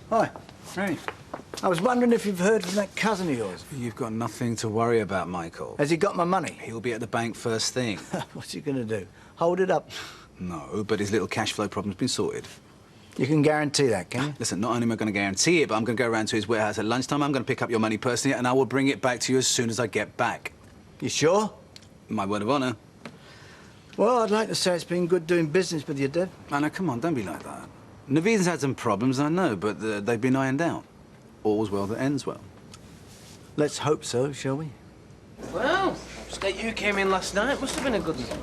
Hi. Hey. I was wondering if you've heard from that cousin of yours. You've got nothing to worry about, Michael. Has he got my money? He'll be at the bank first thing. What's he gonna do? Hold it up? No, but his little cash flow problem's been sorted. You can guarantee that, can you? Listen, not only am I going to guarantee it, but I'm going to go around to his warehouse at lunchtime. I'm going to pick up your money personally, and I will bring it back to you as soon as I get back. You sure? My word of honour. Well, I'd like to say it's been good doing business with you, Dad. Anna, come on, don't be like that. Naveed's had some problems, I know, but they've been ironed out. All's well that ends well. Let's hope so, shall we? Well, state you came in last night. Must have been a good one.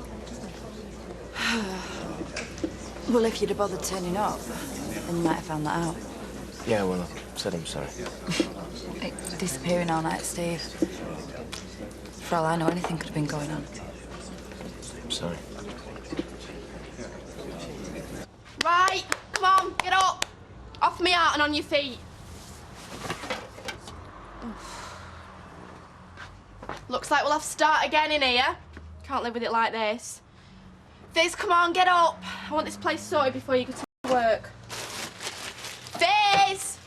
Well, if you'd have bothered turning up, then you might have found that out. Yeah, well, I said I'm sorry. Disappearing all night, Steve. For all I know, anything could have been going on. I'm sorry. Right, come on, get up. Off me out and on your feet. Looks like we'll have to start again in here. Can't live with it like this. Fizz, come on, get up. I want this place sorted before you go to work. Fizz!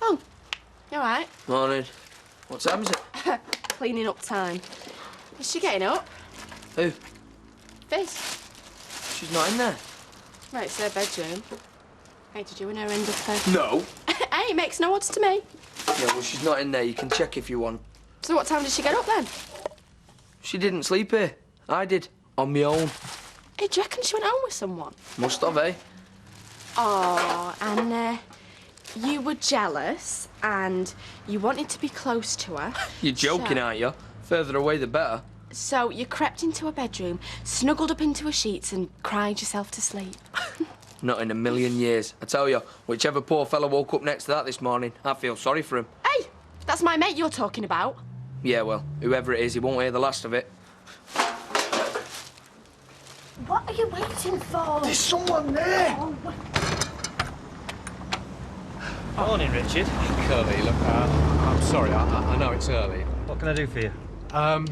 Oh, you all right? Morning. What time is it? Cleaning up time. Is she getting up? Who? Fizz. She's not in there. Right, it's her bedroom. Hey, did you and her end up her? No. Hey, it makes no odds to me. Yeah, well, she's not in there. You can check if you want. So what time did she get up then? She didn't sleep here. I did. On my own. Hey, do you reckon she went home with someone? Must have, eh? Oh, and you were jealous and you wanted to be close to her. You're joking, aren't you? Further away, the better. So you crept into her bedroom, snuggled up into her sheets and cried yourself to sleep. Not in a million years. I tell you, whichever poor fella woke up next to that this morning, I feel sorry for him. Hey, that's my mate you're talking about. Yeah, well, whoever it is, he won't hear the last of it. What are you waiting for? There's someone there! Morning, Richard. Curly, look, I'm sorry, I know it's early. What can I do for you? I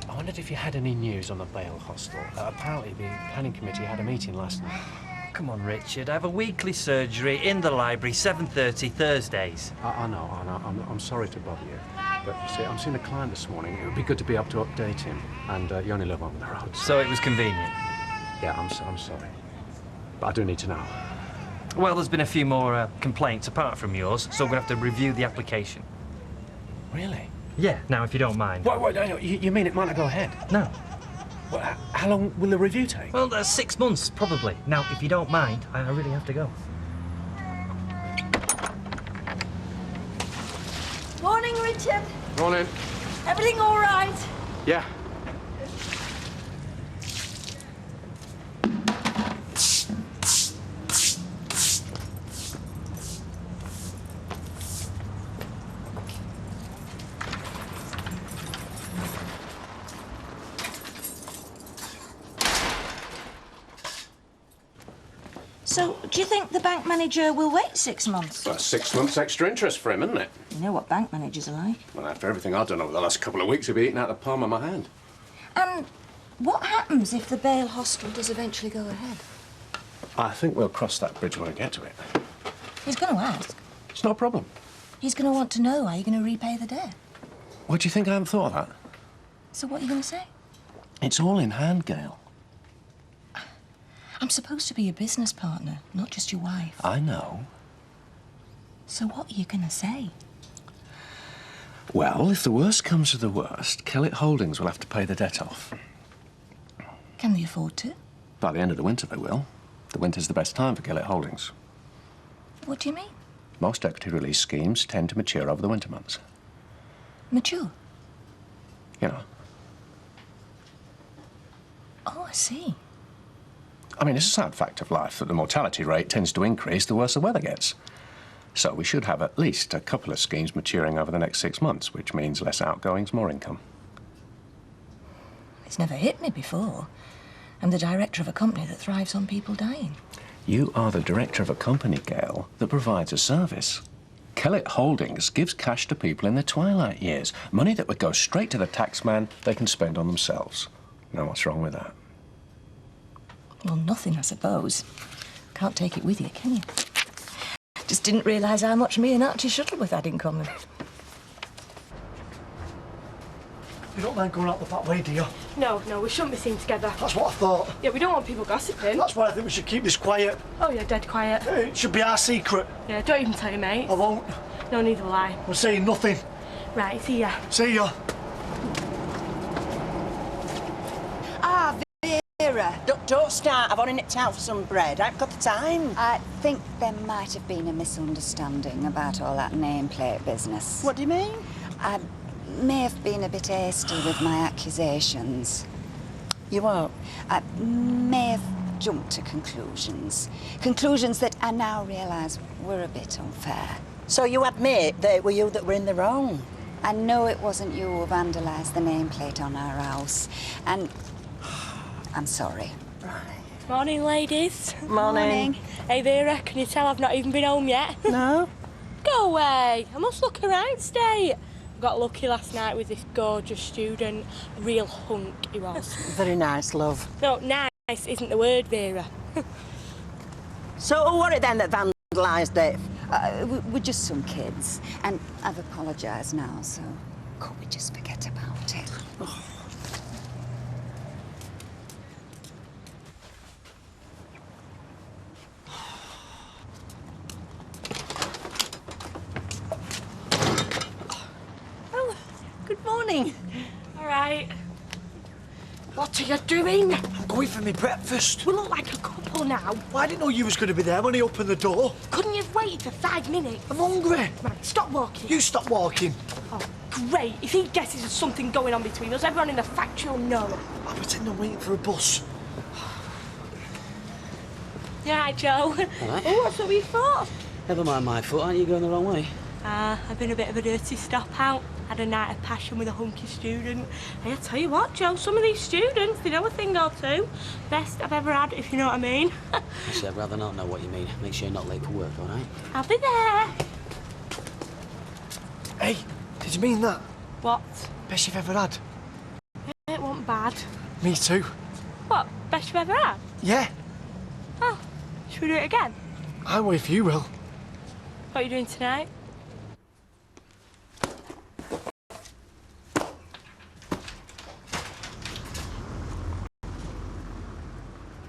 wondered if you had any news on the Bale Hostel. Apparently the planning committee had a meeting last night. Come on, Richard. I have a weekly surgery in the library, 7:30 Thursdays. I know. I'm sorry to bother you. But you see, I'm seeing a client this morning. It would be good to be up to update him. And you only live over the road. So it was convenient. Yeah, I'm sorry. But I do need to know. Well, there's been a few more complaints apart from yours, so we're going to have to review the application. Really? Yeah, now, if you don't mind. What, you mean it might not go ahead? No. Well, how long will the review take? Well, 6 months, probably. Now, if you don't mind, I really have to go. Morning, Richard. Morning. Everything all right? Yeah. So, do you think the bank manager will wait 6 months? Well, 6 months extra interest for him, isn't it? You know what bank managers are like. Well, after everything I've done over the last couple of weeks, he'll be eating out the palm of my hand. And what happens if the Bale Hostel does eventually go ahead? I think we'll cross that bridge when we get to it. He's going to ask. It's no problem. He's going to want to know how you're going to repay the debt. What do you think I haven't thought of that? So what are you going to say? It's all in hand, Gail. I'm supposed to be your business partner, not just your wife. I know. So what are you going to say? Well, if the worst comes to the worst, Kellett Holdings will have to pay the debt off. Can they afford to? By the end of the winter, they will. The winter's the best time for Kellett Holdings. What do you mean? Most equity release schemes tend to mature over the winter months. Mature? You know. Oh, I see. I mean, it's a sad fact of life that the mortality rate tends to increase the worse the weather gets. So we should have at least a couple of schemes maturing over the next 6 months, which means less outgoings, more income. It's never hit me before. I'm the director of a company that thrives on people dying. You are the director of a company, Gail, that provides a service. Kellett Holdings gives cash to people in their twilight years. Money that would go straight to the taxman they can spend on themselves. Now, what's wrong with that? Well, nothing, I suppose. Can't take it with you, can you? Just didn't realise how much me and Archie Shuttleworth had in common. You don't mind going out the back way, do you? No, we shouldn't be seen together. That's what I thought. Yeah, we don't want people gossiping. That's why I think we should keep this quiet. Oh, yeah, dead quiet. It should be our secret. Yeah, don't even tell your mate. I won't. No, neither will I. We're saying nothing. Right, see ya. See ya. Ah, Vera. Don't start. I've only nipped out for some bread. I haven't got the time. I think there might have been a misunderstanding about all that nameplate business. What do you mean? I may have been a bit hasty with my accusations. You won't. I may have jumped to conclusions. Conclusions that I now realise were a bit unfair. So you admit that it were you that were in the wrong? I know it wasn't you who vandalised the nameplate on our house, and I'm sorry. Morning, ladies. Morning. Hey, Vera, can you tell I've not even been home yet? No? Go away. I must look around state. Got lucky last night with this gorgeous student. Real hunk he was. Very nice, love. No, nice isn't the word, Vera. So who were it then that vandalised it? We're just some kids, and I've apologised now, so could we just forget about it? Oh. Good morning. All right. What are you doing? I'm going for my breakfast. We look like a couple now. Well, I didn't know you was going to be there when he opened the door. Couldn't you have waited for 5 minutes? I'm hungry. Right, stop walking. You stop walking. Oh, great. If he guesses there's something going on between us, everyone in the factory will know. I pretend I'm waiting for a bus. Yeah, right, Joe. Oh, what's up with your foot? Never mind my foot, aren't you going the wrong way? I've been a bit of a dirty stop out. Had a night of passion with a hunky student. Hey, I tell you what, Joe, some of these students, they know a thing or two. Best I've ever had, if you know what I mean. Actually, I'd rather not know what you mean. Make sure you're not late for work, all right? I'll be there. Hey, did you mean that? What? Best you've ever had? It wasn't bad. Me too. What? Best you've ever had? Yeah. Oh, should we do it again? I will if you will. What are you doing tonight?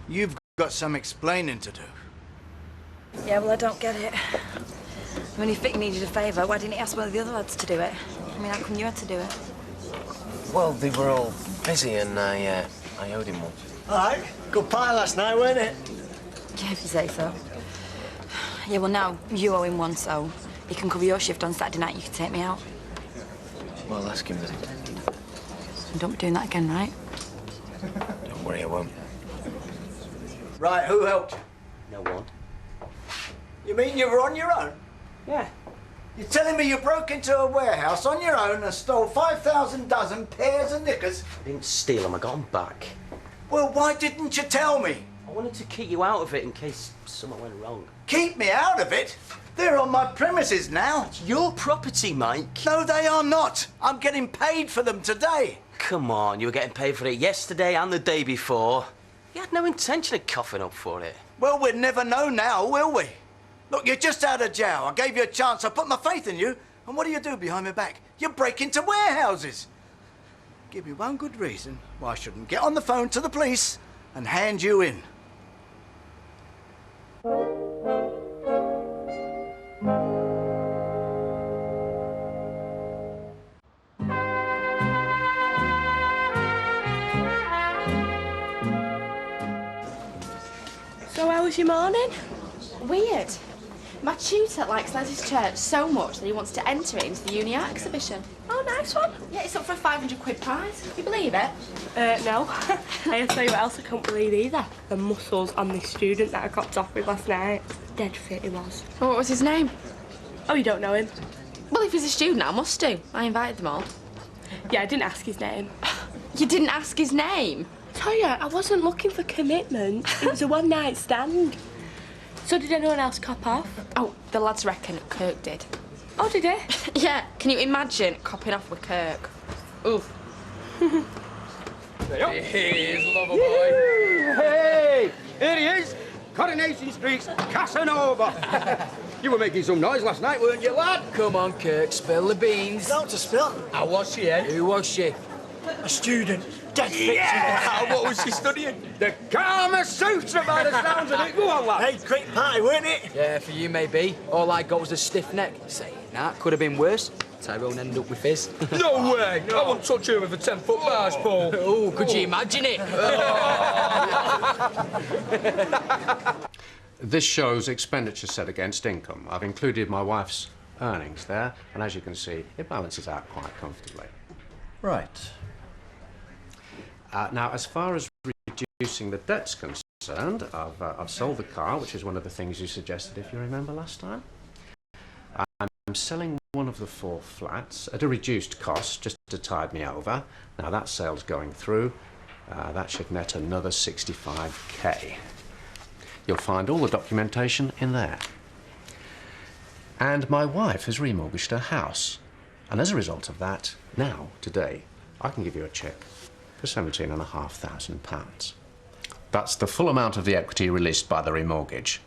You've got some explaining to do. Yeah, well, I don't get it. I mean, if Vic needed a favour, why didn't he ask one of the other lads to do it? I mean, how come you had to do it? Well, they were all busy and I owed him one. All right. Good pie last night, weren't it? Yeah, if you say so. Yeah, well, now you owe him one, so he can cover your shift on Saturday night. You can take me out. Well, ask him then. And don't be doing that again, right? Don't worry, I won't. Right, who helped you? No one. You mean you were on your own? Yeah. You're telling me you broke into a warehouse on your own and stole 5,000 dozen pairs of knickers? I didn't steal them, I got them back. Well, why didn't you tell me? I wanted to keep you out of it in case something went wrong. Keep me out of it? They're on my premises now. It's your property, Mike. No, they are not. I'm getting paid for them today. Come on, you were getting paid for it yesterday and the day before. You had no intention of coughing up for it. Well, we'll never know now, will we? Look, you're just out of jail. I gave you a chance. I put my faith in you. And what do behind my back? You break into warehouses. Give me one good reason why I shouldn't get on the phone to the police and hand you in. So how was your morning? Weird. My tutor likes Leslie's church so much that he wants to enter it into the uni art exhibition. Oh, nice one. Yeah, it's up for a 500 quid prize. Can you believe it? No. I'll tell you what else I can't believe either. The muscles on this student that I copped off with last night. Dead fit he was. Oh, what was his name? Oh, you don't know him? Well, if he's a student, I must do. I invited them all. Yeah, I didn't ask his name. You didn't ask his name? Tell you, I wasn't looking for commitment. It was a one-night stand. So did anyone else cop off? Oh, the lads reckon Kirk did. Oh, did he? Yeah, can you imagine copping off with Kirk? Oof. Here's lover boy. Hey, here he is. Coronation Street's Casanova. You were making some noise last night, weren't you, lad? Come on, Kirk, spill the beans. Not to spill. How was she, eh? Who was she? A student. Dead fit. Yeah! What was she studying? The Kama Sutra by the sounds of it. Go on, lad. Hey, great party, weren't it? Yeah, for you, maybe. All I got was a stiff neck. Saying that could have been worse. Tyrone ended up with fizz. No way. I won't touch her with a 10-foot barge pole. Oh, could you imagine it? This shows expenditure set against income. I've included my wife's earnings there, and as you can see, it balances out quite comfortably. Right. Now, as far as reducing the debt's concerned, I've sold the car, which is one of the things you suggested, if you remember last time. I'm selling one of the 4 flats at a reduced cost, just to tide me over. Now, that sale's going through. That should net another 65k. You'll find all the documentation in there. And my wife has remortgaged her house. And as a result of that, now, today, I can give you a cheque for £17,500. That's the full amount of the equity released by the remortgage.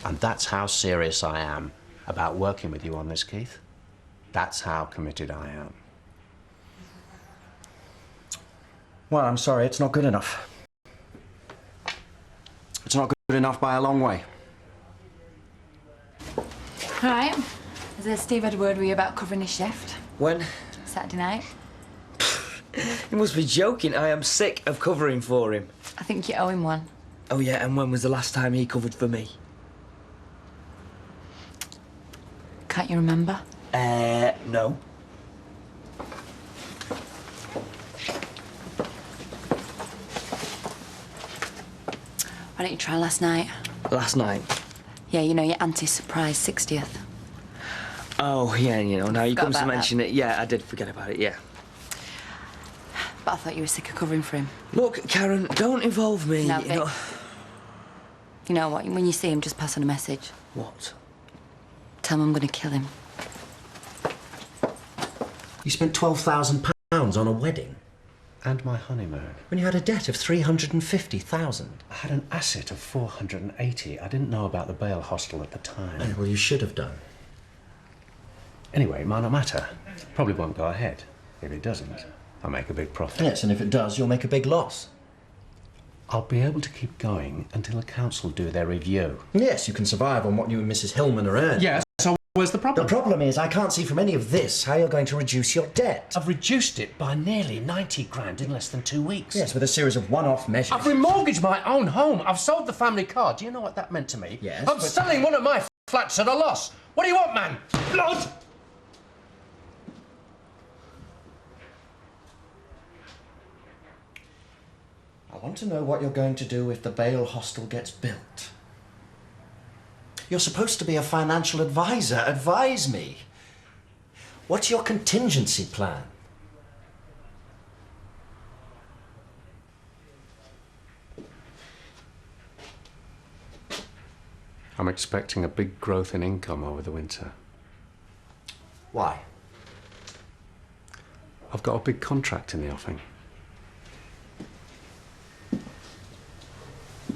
And that's how serious I am about working with you on this, Keith. That's how committed I am. Well, I'm sorry, it's not good enough. It's not good enough by a long way. Right. Has Steve had a word with you about covering his shift? When? Saturday night. You must be joking. I am sick of covering for him. I think you owe him one. Oh, yeah, and when was the last time he covered for me? Can't you remember? No. Why don't you try last night? Last night? Yeah, you know, your auntie's surprise 60th. Oh, yeah, you know, now you Forgot come to about mention it. Yeah, I did forget about it, yeah. But I thought you were sick of covering for him. Look, Karen, don't involve me. No, you know. You know what? When you see him, just pass on a message. What? Tell him I'm going to kill him. You spent £12,000 on a wedding? And my honeymoon. When you had a debt of £350,000? I had an asset of 480. I didn't know about the bail hostel at the time. Well, you should have done. Anyway, it might not matter. Probably won't go ahead. If it doesn't, I'll make a big profit. Yes, and if it does, you'll make a big loss. I'll be able to keep going until the council do their review. Yes, you can survive on what you and Mrs. Hillman are earning. Yes, so where's the problem? The problem is I can't see from any of this how you're going to reduce your debt. I've reduced it by nearly 90 grand in less than 2 weeks. Yes, with a series of one-off measures. I've remortgaged my own home. I've sold the family car. Do you know what that meant to me? Yes, I'm selling one of my flats at a loss. What do you want, man? Blood? I want to know what you're going to do if the bail hostel gets built. You're supposed to be a financial advisor. Advise me. What's your contingency plan? I'm expecting a big growth in income over the winter. Why? I've got a big contract in the offing.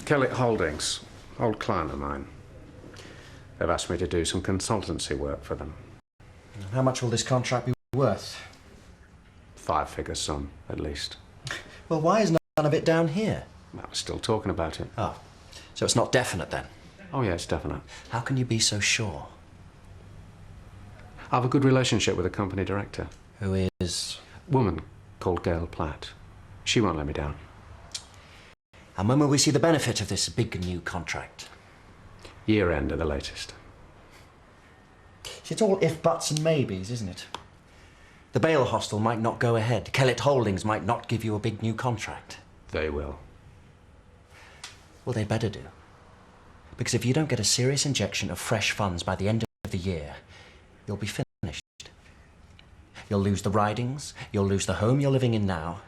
Kellett Holdings, old client of mine. They've asked me to do some consultancy work for them. How much will this contract be worth? 5-figure sum, at least. Well, why is none of it down here? Well, we're still talking about it. Oh, so it's not definite then? Oh, yeah, it's definite. How can you be so sure? I have a good relationship with the company director. Who is? A woman called Gail Platt. She won't let me down. And when will we see the benefit of this big new contract? Year end at the latest. It's all if, buts and maybes, isn't it? The bail hostel might not go ahead. Kellett Holdings might not give you a big new contract. They will. Well, they better do. Because if you don't get a serious injection of fresh funds by the end of the year, you'll be finished. You'll lose the ridings, you'll lose the home you're living in now.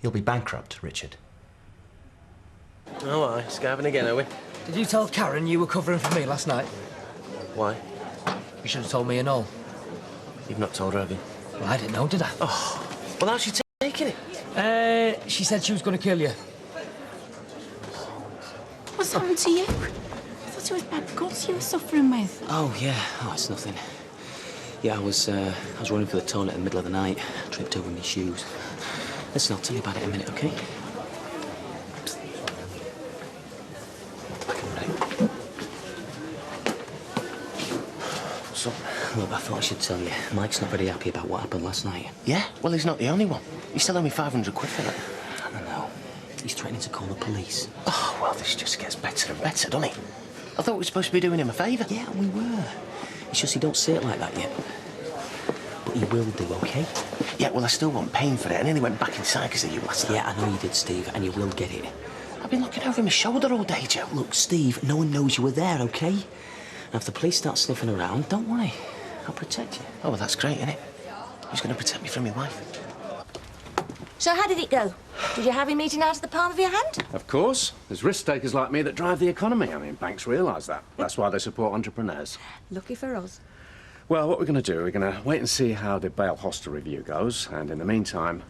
You'll be bankrupt, Richard. Oh, aye, skiving again, are we? Did you tell Karen you were covering for me last night? Why? You should have told me and all. You've not told her, have you? Well, I didn't know, did I? Oh, well, how's she taking it? She said she was going to kill you. What's happened to you? I thought it was bad guts you were suffering with. Oh, yeah. Oh, it's nothing. Yeah, I was running for the toilet in the middle of the night. Tripped over my shoes. Listen, I'll tell you about it in a minute, OK? So, look, I thought I should tell you. Mike's not very happy about what happened last night. Yeah? Well, he's not the only one. He's still owed me 500 quid for it. I don't know. He's threatening to call the police. Oh, well, this just gets better and better, doesn't it? I thought we were supposed to be doing him a favour. Yeah, we were. It's just he don't say it like that yet. But he will do, OK? Yeah, well, I still want paying for it. I nearly went back inside because of you last night. Yeah, I know you did, Steve, and you will get it. I've been looking over my shoulder all day, Joe. Look, Steve, no one knows you were there, OK? And if the police start sniffing around, don't worry. I'll protect you. Oh, well, that's great, isn't it? Who's going to protect me from your wife? So how did it go? Did you have him eating out of the palm of your hand? Of course. There's risk-takers like me that drive the economy. I mean, banks realise that. That's why they support entrepreneurs. Lucky for us. Well, what we're going to do, we're going to wait and see how the bail hostel review goes, and in the meantime,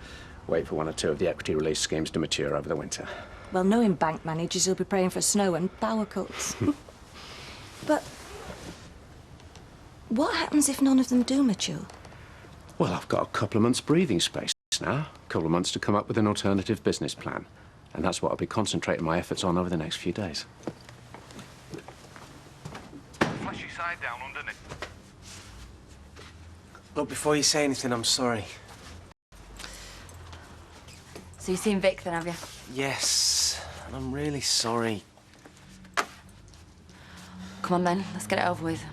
wait for one or two of the equity release schemes to mature over the winter. Well, knowing bank managers, he'll be praying for snow and power cuts. But what happens if none of them do mature? Well, I've got a couple of months' breathing space now. A couple of months to come up with an alternative business plan. And that's what I'll be concentrating my efforts on over the next few days. Flash your side down underneath. Look, before you say anything, I'm sorry. So you've seen Vic then, have you? Yes, and I'm really sorry. Come on then, let's get it over with.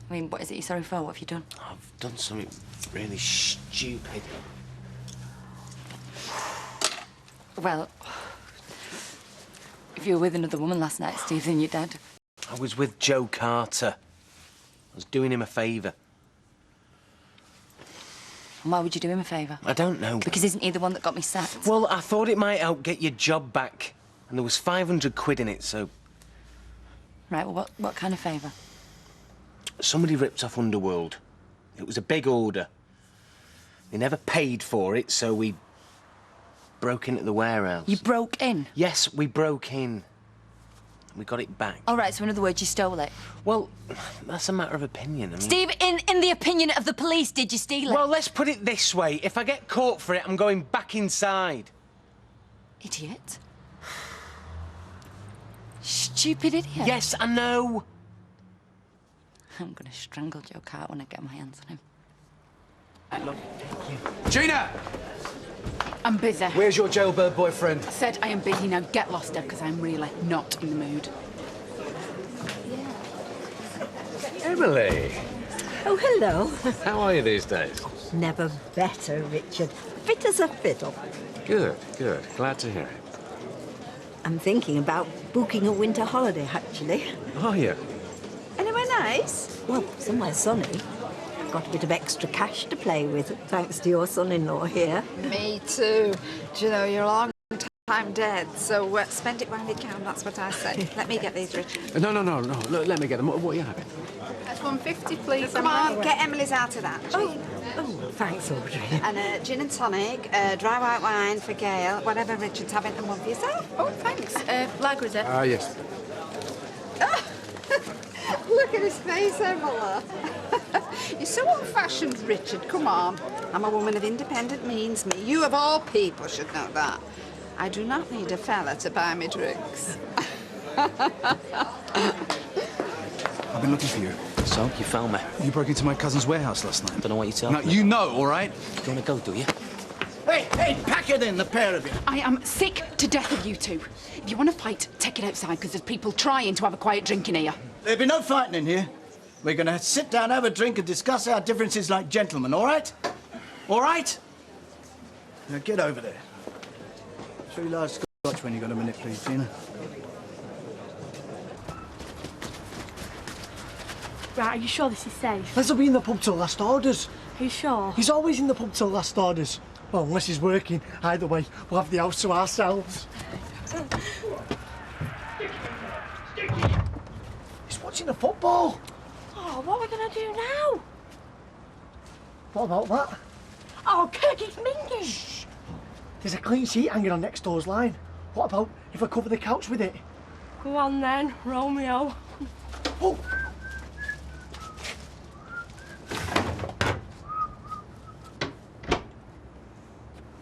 I mean, what is it you're sorry for? What have you done? I've done something really stupid. Well, if you were with another woman last night, Steve, then you're dead. I was with Joe Carter. I was doing him a favour. And why would you do him a favour? I don't know. Because isn't he the one that got me sacked? Well, I thought it might help get your job back. And there was 500 quid in it, so... Right, well, what kind of favour? Somebody ripped off Underworld. It was a big order. They never paid for it, so we broke into the warehouse. You broke in? Yes, we broke in. We got it back. All right, so in other words, you stole it? Well, that's a matter of opinion. I mean... Steve, in the opinion of the police, did you steal it? Well, let's put it this way. If I get caught for it, I'm going back inside. Idiot. Stupid idiot. Yes, I know. I'm going to strangle Joe Carter when I get my hands on him. Gina! I'm busy. Where's your jailbird boyfriend? Said I am busy now. Get lost, Deb, because I'm really not in the mood. Emily! Oh, hello. How are you these days? Never better, Richard. Fit as a fiddle. Good, good. Glad to hear it. I'm thinking about booking a winter holiday, actually. Are you? Anywhere nice? Well, somewhere sunny. Got a bit of extra cash to play with, thanks to your son-in-law here. Me too. Do you know, you're a long time dead, so spend it while you can, that's what I say. Let me get these, Richard. No. Look, let me get them. What are you having? That's 150, please. Come on, get Emily's out of that. Oh, thanks, Audrey. And a gin and tonic, dry white wine for Gail, whatever Richard's having, and one for yourself. Oh, thanks. Lager, is it? Yes. Look at his face, Emily. You're so old-fashioned, Richard. Come on. I'm a woman of independent means. Me. You, of all people, should know that. I do not need a fella to buy me drinks. I've been looking for you. So, you found me? You broke into my cousin's warehouse last night. Don't know what you're talking No, about. you know, all right? You want to go, do you? Hey, pack it in, the pair of you. I am sick to death of you two. If you want to fight, take it outside, because there's people trying to have a quiet drink in here. There'll be no fighting in here. We're going to sit down, have a drink, and discuss our differences like gentlemen, all right? All right? Now, get over there. 3 large scotch when you got a minute, please, Gina. Right, are you sure this is safe? Les'll be in the pub till last orders. Are you sure? He's always in the pub till last orders. Well, unless he's working. Either way, we'll have the house to ourselves. He's watching the football. Oh, what are we going to do now? What about that? Oh, Kirky's Mingy. There's a clean sheet hanging on next door's line. What about if I cover the couch with it? Go on then, Romeo. Oh!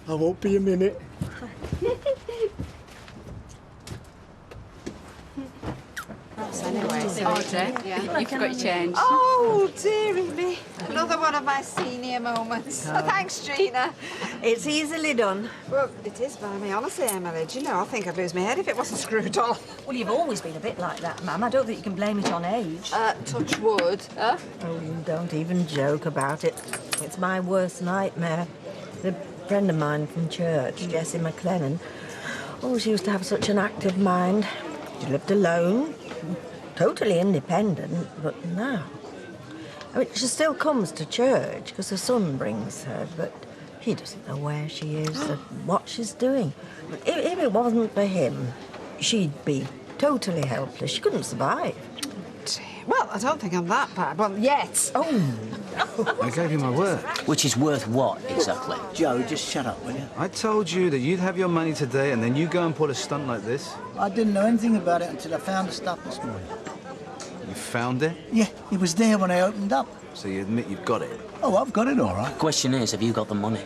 I won't be a minute. Anyway, you forgot your change. Oh, dearie me. Another one of my senior moments. Oh, thanks, Gina. It's easily done. Well, it is by me, honestly, Emily. Do you know, I think I'd lose my head if it wasn't screwed on. Well, you've always been a bit like that, Mum. I don't think you can blame it on age. Touch wood, huh? Oh, you don't even joke about it. It's my worst nightmare. A friend of mine from church, Jessie McLennan, oh, she used to have such an active mind. She lived alone, totally independent, but now... I mean, she still comes to church because her son brings her, but he doesn't know where she is or what she's doing. If it wasn't for him, she'd be totally helpless. She couldn't survive. Well, I don't think I'm that bad. Well, yet. Oh. I gave you my word. Which is worth what, exactly? Joe, just shut up, will you? I told you that you'd have your money today and then you go and pull a stunt like this. I didn't know anything about it until I found the stuff this morning. You found it? Yeah, it was there when I opened up. So you admit you've got it? Oh, I've got it all right. Question is, have you got the money?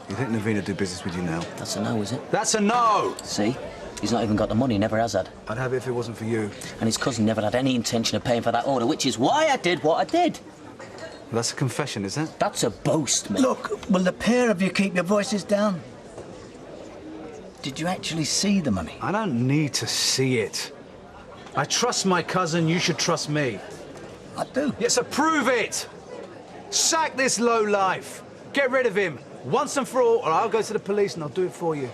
You think Naveen will do business with you now? That's a no, is it? That's a no! See? He's not even got the money, never has had. I'd have it if it wasn't for you. And his cousin never had any intention of paying for that order, which is why I did what I did. Well, that's a confession, is it? That's a boast, mate. Look, will the pair of you keep your voices down? Did you actually see the money? I don't need to see it. I trust my cousin, you should trust me. I do. Yeah, so prove it! Sack this lowlife. Get rid of him, once and for all, or I'll go to the police and I'll do it for you.